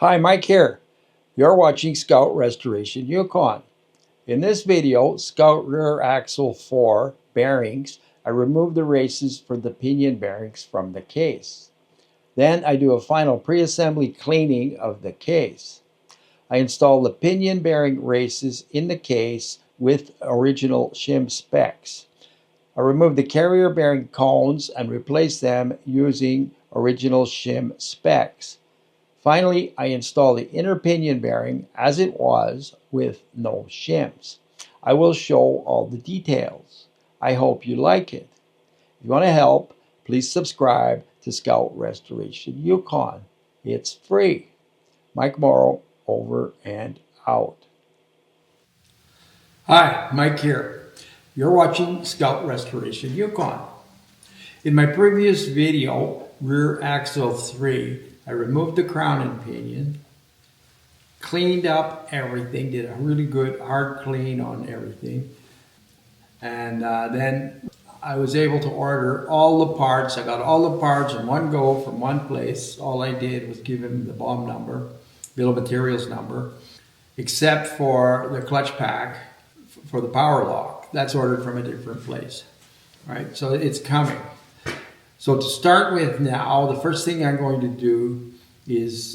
Hi, Mike here. You're watching Scout Restoration Yukon. In this video, Scout rear axle 4 bearings, I remove the races for the pinion bearings from the case. Then I do a final pre-assembly cleaning of the case. I install the pinion bearing races in the case with original shim specs. I remove the carrier bearing cones and replace them using original shim specs. Finally, I install the inner pinion bearing as it was with no shims. I will show all the details. I hope you like it. If you want to help, please subscribe to Scout Restoration Yukon. It's free. Mike Morrow, over and out. Hi, Mike here. You're watching Scout Restoration Yukon. In my previous video, rear axle 3, I removed the crown and pinion, cleaned up everything, did a really good hard clean on everything, and then I was able to order all the parts. I got all the parts in one go from one place. All I did was give him the BOM number, bill of materials number, except for the clutch pack for the power lock. That's ordered from a different place. All right, so it's coming. So to start with now, the first thing I'm going to do is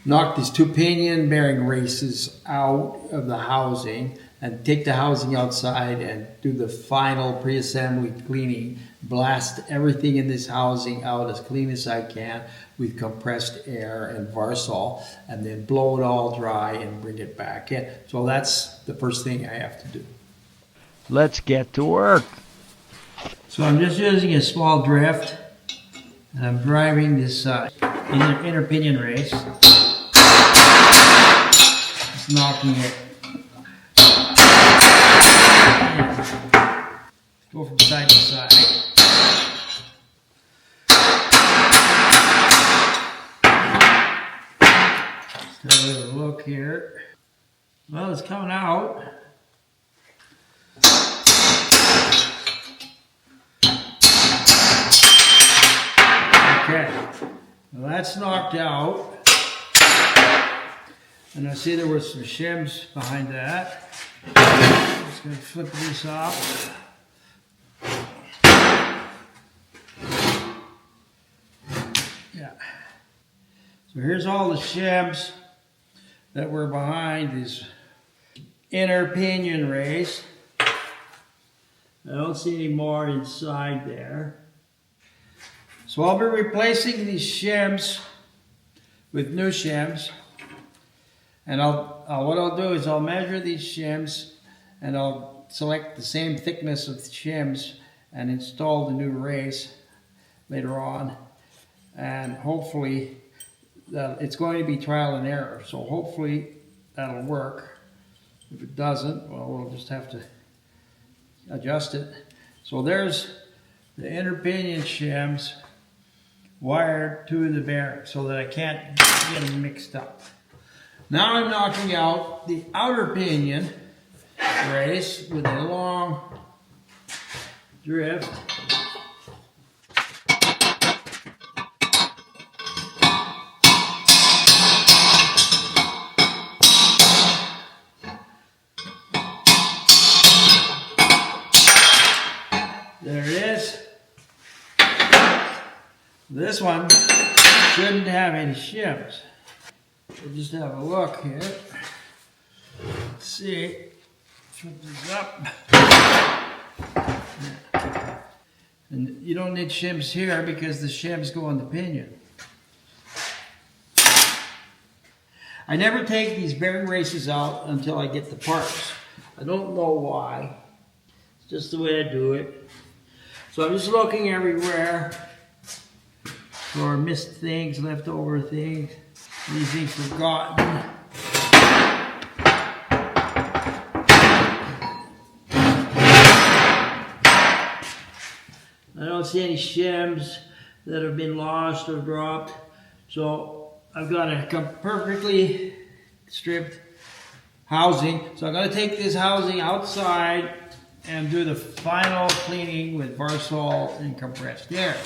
knock these two pinion bearing races out of the housing and take the housing outside and do the final pre-assembly cleaning. Blast everything in this housing out as clean as I can with compressed air and Varsol, and then blow it all dry and bring it back in. So that's the first thing I have to do. Let's get to work. So I'm just using a small drift, and I'm driving this inner pinion race, just knocking it. Go from side to side. Just have a little look here. Well, it's coming out. Okay, well, that's knocked out, and I see there was some shims behind that. I'm just going to flip this off. Yeah. So here's all the shims that were behind this inner pinion race. I don't see any more inside there. So I'll be replacing these shims with new shims, and what I'll do is I'll measure these shims and I'll select the same thickness of the shims and install the new race later on, and hopefully it's going to be trial and error, so hopefully that'll work. If it doesn't, well, we'll just have to adjust it. So there's the inner pinion shims wired to the bearing so that I can't get them mixed up. Now I'm knocking out the outer pinion race with a long drift. There it is. This one shouldn't have any shims. We'll just have a look here. Let's see. Flip this up. And you don't need shims here because the shims go on the pinion. I never take these bearing races out until I get the parts. I don't know why. It's just the way I do it. So I'm just looking everywhere for missed things, leftover things, anything forgotten. I don't see any shims that have been lost or dropped. So I've got a perfectly stripped housing. So I'm going to take this housing outside and do the final cleaning with Varsol and compressed air.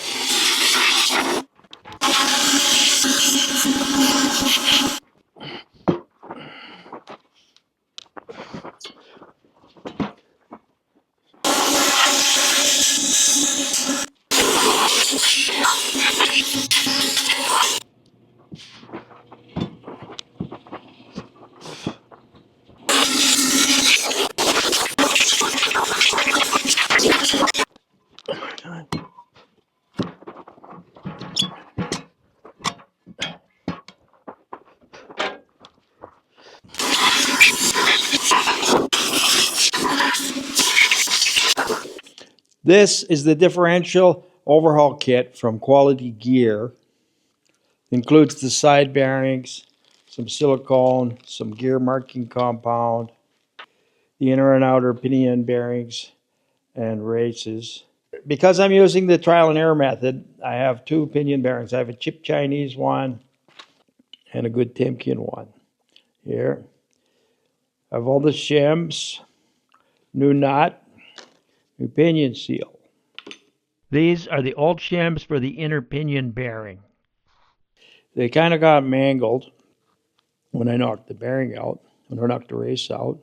This is the differential overhaul kit from Quality Gear. Includes the side bearings, some silicone, some gear marking compound, the inner and outer pinion bearings and races. Because I'm using the trial and error method, I have two pinion bearings. I have a cheap Chinese one and a good Timken one. Here, I have all the shims, new nut, new pinion seal. These are the old shims for the inner pinion bearing. They kind of got mangled when I knocked the bearing out, when I knocked the race out.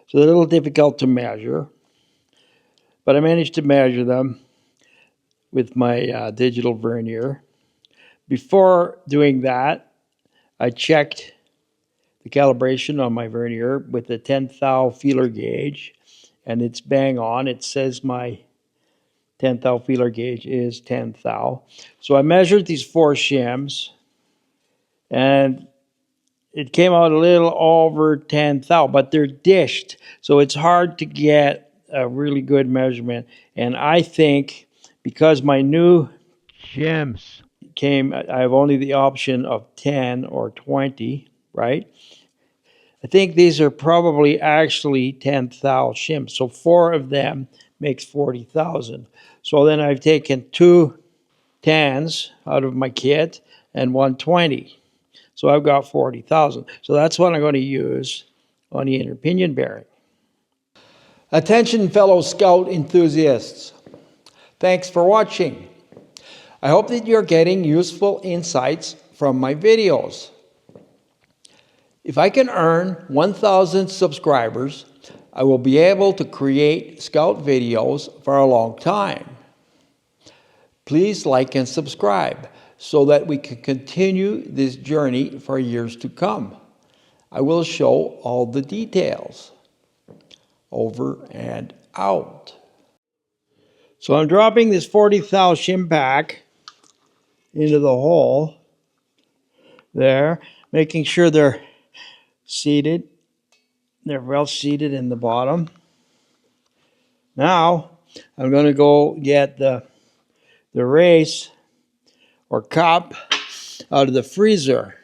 So they're a little difficult to measure, but I managed to measure them with my digital vernier. Before doing that, I checked the calibration on my vernier with a 10 thou feeler gauge, and it's bang on. It says my 10 thou feeler gauge is 10 thou. So I measured these four shims, and it came out a little over 10 thou, but they're dished, so it's hard to get a really good measurement. And I think because my new Shims. I have only the option of 10 or 20, right? I think these are probably actually 10 thou shims. So four of them makes 40,000. So then I've taken two 10s out of my kit and one 20. So I've got 40,000. So that's what I'm going to use on the inner pinion bearing. Attention, fellow Scout enthusiasts. Thanks for watching. I hope that you're getting useful insights from my videos. If I can earn 1,000 subscribers, I will be able to create Scout videos for a long time. Please like and subscribe so that we can continue this journey for years to come. I will show all the details. Over and out. So I'm dropping this 40 thou shim pack into the hole there, making sure they're seated. They're well seated in the bottom. Now I'm going to go get the race or cup out of the freezer.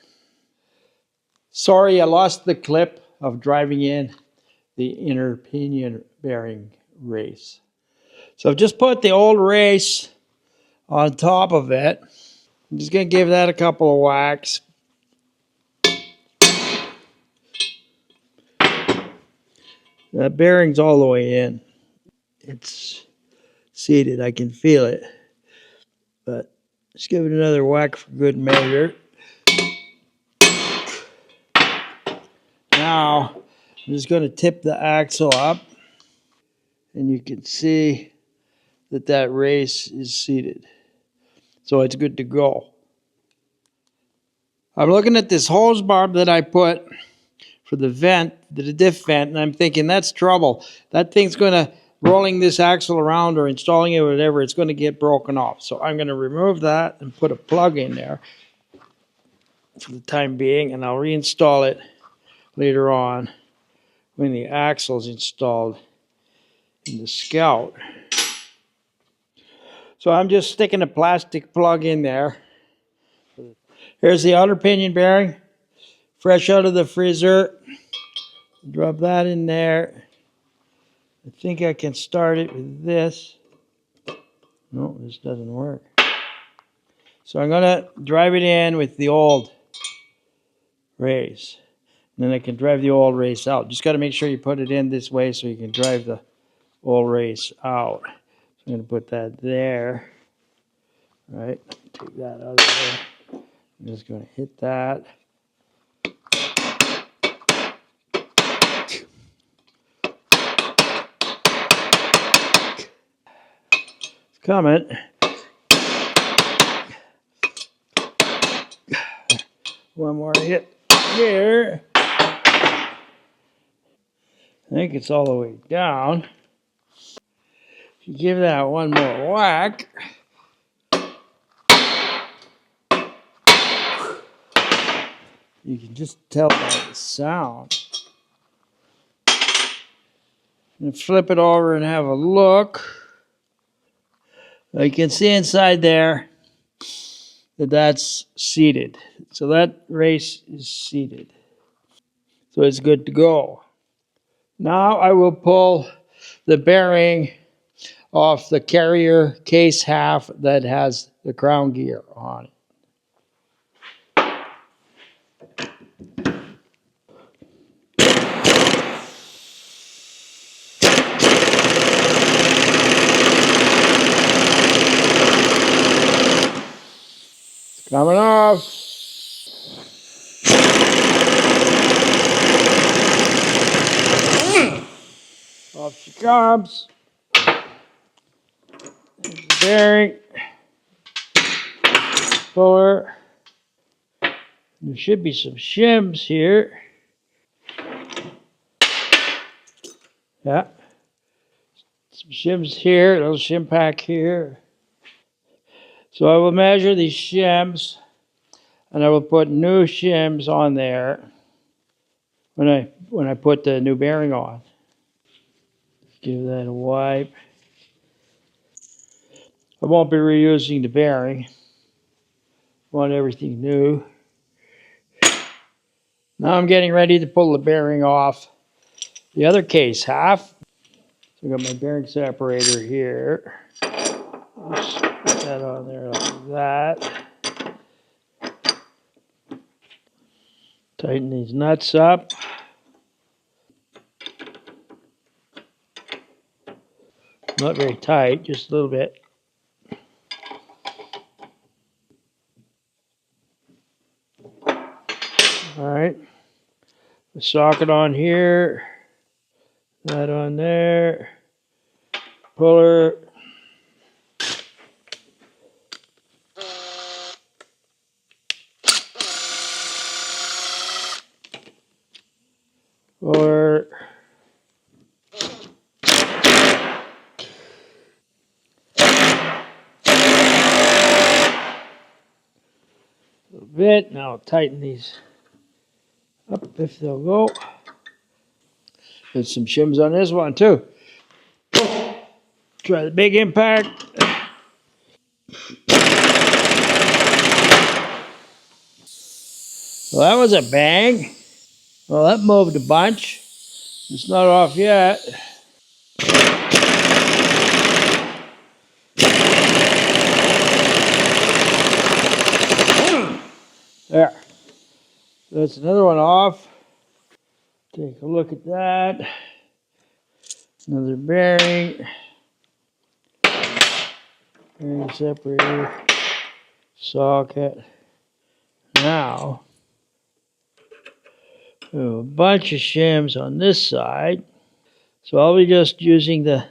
Sorry, I lost the clip of driving in the inner pinion bearing race. So I've just put the old race on top of it. I'm just going to give that a couple of whacks. That bearing's all the way in. It's seated. I can feel it. But let's give it another whack for good measure. Now, I'm just going to tip the axle up. And you can see that race is seated. So it's good to go. I'm looking at this hose barb that I put for the vent, the diff vent, and I'm thinking that's trouble. That thing's going to, rolling this axle around or installing it or whatever, it's going to get broken off. So I'm going to remove that and put a plug in there for the time being, and I'll reinstall it later on when the axle's installed in the Scout. So I'm just sticking a plastic plug in there. Here's the outer pinion bearing, fresh out of the freezer. Drop that in there. I think I can start it with this. No, this doesn't work. So I'm going to drive it in with the old race. And then I can drive the old race out. Just got to make sure you put it in this way so you can drive the old race out. So I'm going to put that there. Right, take that out of there. I'm just going to hit that. It's coming. One more hit here. I think it's all the way down. If you give that one more whack, you can just tell by the sound. And flip it over and have a look. You can see inside there that that's seated. So that race is seated. So it's good to go. Now I will pull the bearing off the carrier case half that has the crown gear on it. It's coming off. Off she comes. There's the bearing. Pull her. There should be some shims here. Yeah. Some shims here, a little shim pack here. So I will measure these shims and I will put new shims on there when I put the new bearing on. Give that a wipe. I won't be reusing the bearing. Want everything new. Now I'm getting ready to pull the bearing off the other case half. So I got my bearing separator here. Just put that on there like that. Tighten these nuts up. Not very tight, just a little bit. All right. The socket on here. That on there. Puller. Puller. A little bit. Now I'll tighten these up if they'll go. There's some shims on this one too. Try the big impact. Well, that was a bang. Well, that moved a bunch. It's not off yet. There. That's another one off. Take a look at that. Another bearing. Bearing separator. Socket. Now, we have a bunch of shims on this side. So I'll be just using the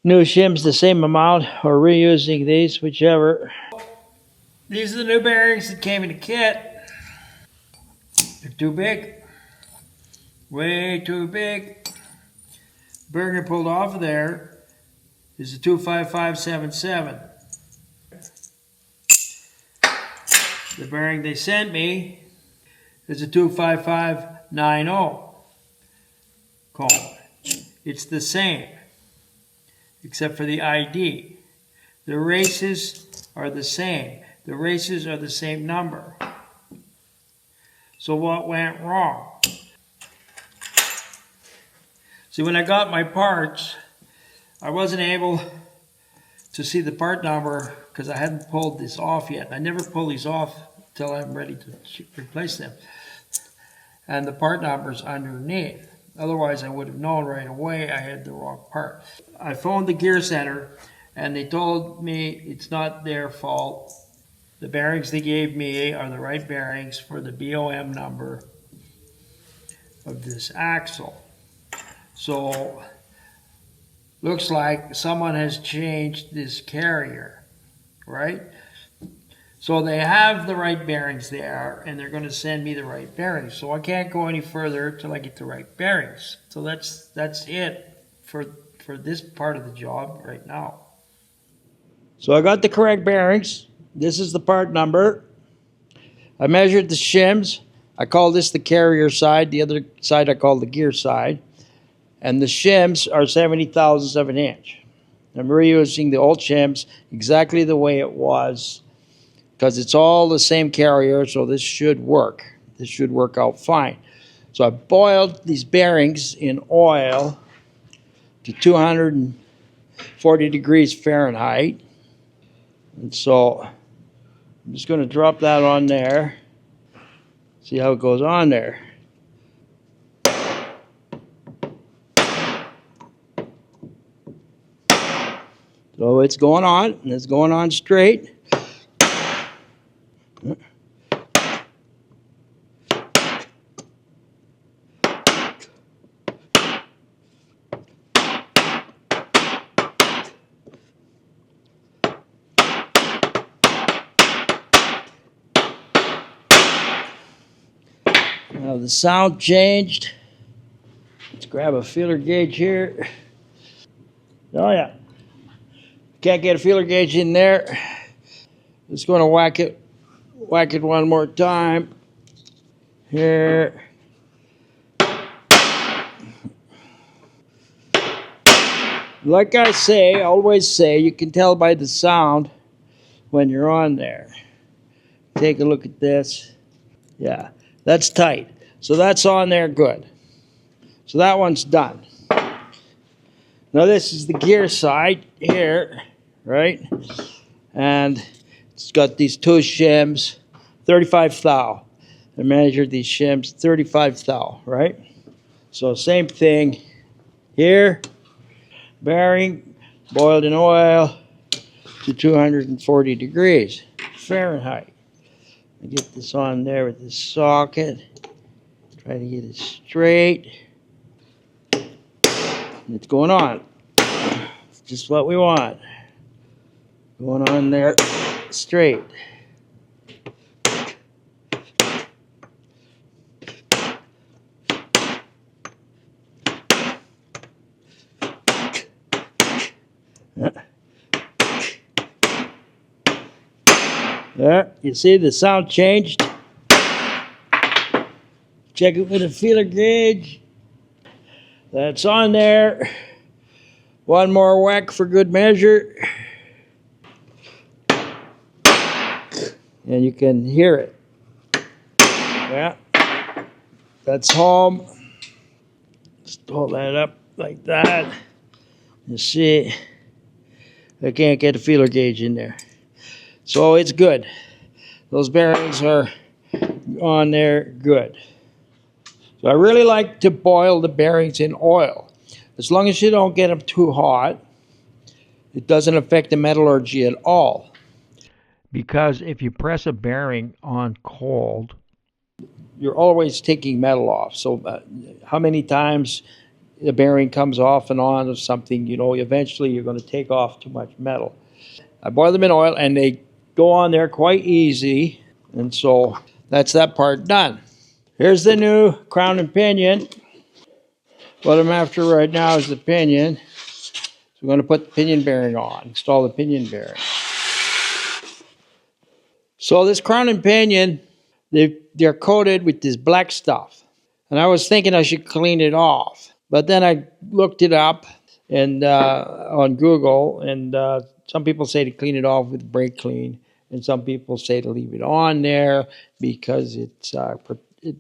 new shims the same amount or reusing these, whichever. These are the new bearings that came in the kit. They're too big. Way too big. Bearing I pulled off of there is a 25577. The bearing they sent me is a 25590 cone. It's the same, except for the ID. The races are the same. The races are the same number. So what went wrong? See, when I got my parts, I wasn't able to see the part number because I hadn't pulled this off yet. I never pull these off until I'm ready to replace them. And the part number's underneath. Otherwise, I would have known right away I had the wrong part. I phoned the gear center and they told me it's not their fault. The bearings they gave me are the right bearings for the BOM number of this axle. So looks like someone has changed this carrier, right? So they have the right bearings there, and they're going to send me the right bearings. So I can't go any further till I get the right bearings. So that's it for this part of the job right now. So I got the correct bearings. This is the part number. I measured the shims. I call this the carrier side. The other side I call the gear side. And the shims are 70 thousandths of an inch. I'm reusing the old shims exactly the way it was, because it's all the same carrier, so this should work. This should work out fine. So I boiled these bearings in oil to 240 degrees Fahrenheit. And so I'm just going to drop that on there. See how it goes on there. So it's going on, and it's going on straight. Now the sound changed. Let's grab a feeler gauge here. Oh yeah. Can't get a feeler gauge in there. Just going to whack it one more time. Here. Like I say, always say, you can tell by the sound when you're on there. Take a look at this. Yeah, that's tight. So that's on there good. So that one's done. Now this is the gear side here, right? And it's got these two shims, 35 thou. I measured these shims, 35 thou, right? So same thing here. Bearing, boiled in oil to 240 degrees Fahrenheit. I get this on there with this socket. Try to get it straight. And it's going on. It's just what we want. Going on there straight. There, you see the sound changed. Check it with a feeler gauge. That's on there. One more whack for good measure. And you can hear it. Yeah, that's home. Just hold that up like that. You see, I can't get a feeler gauge in there. So it's good. Those bearings are on there good. So I really like to boil the bearings in oil. As long as you don't get them too hot, it doesn't affect the metallurgy at all. Because if you press a bearing on cold, You're always taking metal off. So how many times the bearing comes off and on of something, you know, eventually you're going to take off too much metal. I boil them in oil and they go on there quite easy. And so that's that part done. Here's the new crown and pinion. What I'm after right now is the pinion. So we're going to put the pinion bearing on, install the pinion bearing. So this crown and pinion, they're coated with this black stuff. And I was thinking I should clean it off. But then I looked it up and on Google, and some people say to clean it off with brake clean, and some people say to leave it on there because it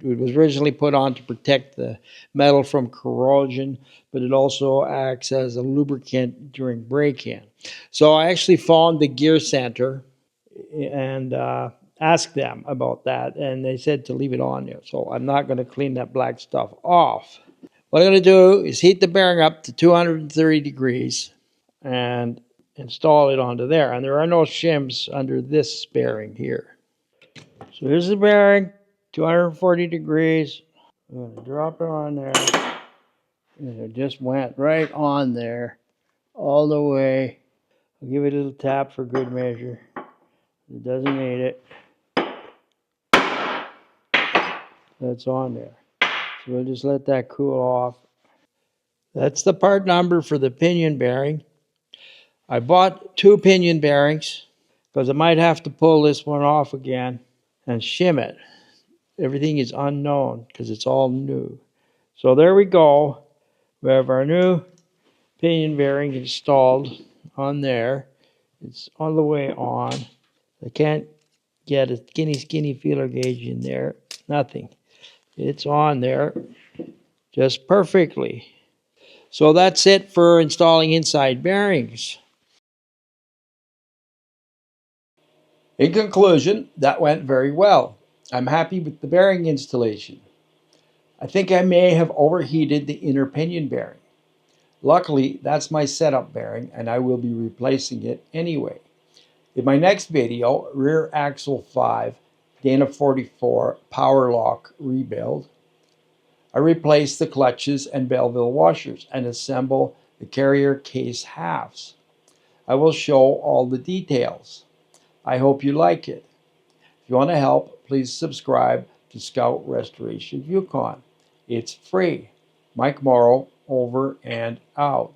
was originally put on to protect the metal from corrosion, but it also acts as a lubricant during break-in. So I actually phoned the gear center and asked them about that, and they said to leave it on there. So I'm not going to clean that black stuff off. What I'm going to do is heat the bearing up to 230 degrees and install it onto there. And there are no shims under this bearing here. So here's the bearing, 240 degrees. I'm going to drop it on there. And it just went right on there all the way. I'll give it a little tap for good measure. It doesn't need it. That's on there. So we'll just let that cool off. That's the part number for the pinion bearing. I bought 2 pinion bearings because I might have to pull this one off again and shim it. Everything is unknown because it's all new. So there we go. We have our new pinion bearing installed on there. It's all the way on. I can't get a skinny feeler gauge in there. Nothing. It's on there just perfectly. So that's it for installing inside bearings. In conclusion, that went very well. I'm happy with the bearing installation. I think I may have overheated the inner pinion bearing. Luckily, that's my setup bearing and I will be replacing it anyway. In my next video, rear axle 5, Dana 44 power lock rebuild, I replace the clutches and Belleville washers and assemble the carrier case halves. I will show all the details. I hope you like it. If you want to help, please subscribe to Scout Restoration Yukon. It's free. Mike Morrow, over and out.